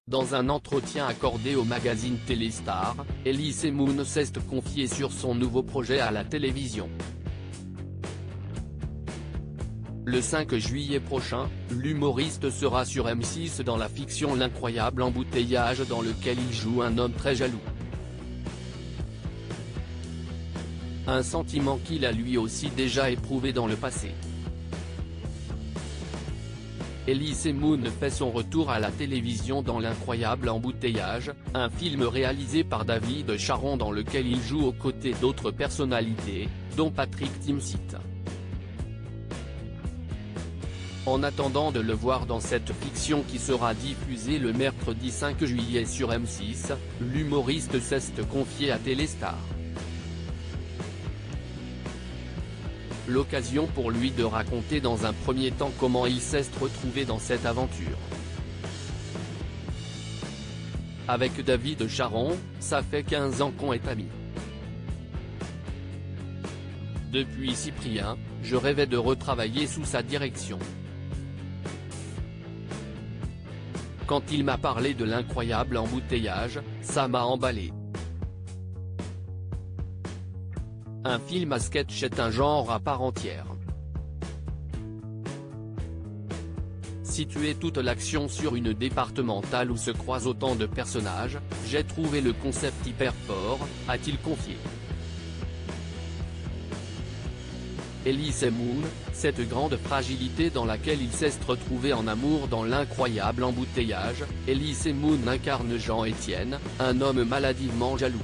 Dans un entretien accordé au magazine Téléstar, Elise Moon s'est confiée sur son nouveau projet à la télévision. Le 5 juillet prochain, l'humoriste sera sur M6 dans la fiction L'incroyable embouteillage dans lequel il joue un homme très jaloux. Un sentiment qu'il a lui aussi déjà éprouvé dans le passé. Elise Moon fait son retour à la télévision dans L'incroyable embouteillage, un film réalisé par David Charon dans lequel il joue aux côtés d'autres personnalités, dont Patrick Timsit. En attendant de le voir dans cette fiction qui sera diffusée le mercredi 5 juillet sur M6, l'humoriste s'est confié à Téléstar. L'occasion pour lui de raconter dans un premier temps comment il s'est retrouvé dans cette aventure. Avec David Charon, ça fait 15 ans qu'on est amis. Depuis Cyprien, je rêvais de retravailler sous sa direction. Quand il m'a parlé de L'incroyable embouteillage, ça m'a emballé. Un film à sketch est un genre à part entière. Situer toute l'action sur une départementale où se croisent autant de personnages, j'ai trouvé le concept hyper fort, a-t-il confié. Elise Moon, cette grande fragilité dans laquelle il s'est retrouvé en amour dans L'incroyable embouteillage, Elise Moon incarne Jean-Étienne, un homme maladivement jaloux.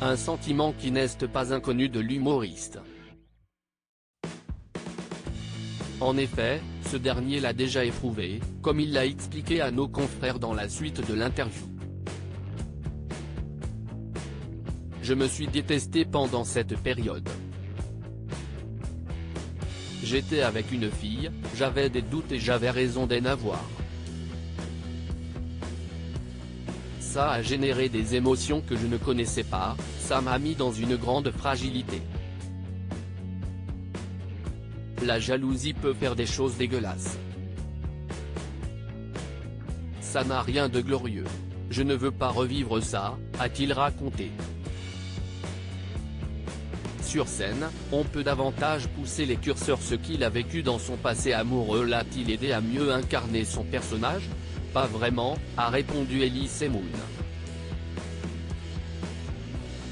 Un sentiment qui n'est pas inconnu de l'humoriste. En effet, ce dernier l'a déjà éprouvé, comme il l'a expliqué à nos confrères dans la suite de l'interview. Je me suis détesté pendant cette période. J'étais avec une fille, j'avais des doutes et j'avais raison d'en avoir. Ça a généré des émotions que je ne connaissais pas, ça m'a mis dans une grande fragilité. La jalousie peut faire des choses dégueulasses. Ça n'a rien de glorieux. Je ne veux pas revivre ça, a-t-il raconté. Sur scène, on peut davantage pousser les curseurs. Ce qu'il a vécu dans son passé amoureux l'a-t-il aidé à mieux incarner son personnage? Pas vraiment, a répondu Elise Moon.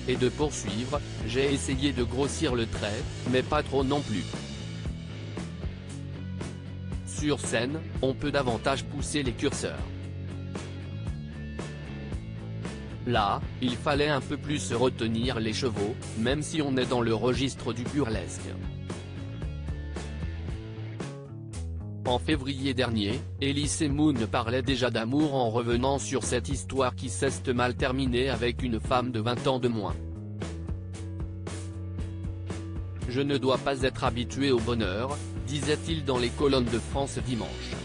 Et de poursuivre, j'ai essayé de grossir le trait, mais pas trop non plus. Sur scène, on peut davantage pousser les curseurs. Là, il fallait un peu plus retenir les chevaux, même si on est dans le registre du burlesque. En février dernier, Elise Moon parlait déjà d'amour en revenant sur cette histoire qui s'est mal terminée avec une femme de 20 ans de moins. Je ne dois pas être habitué au bonheur, disait-il dans les colonnes de France Dimanche.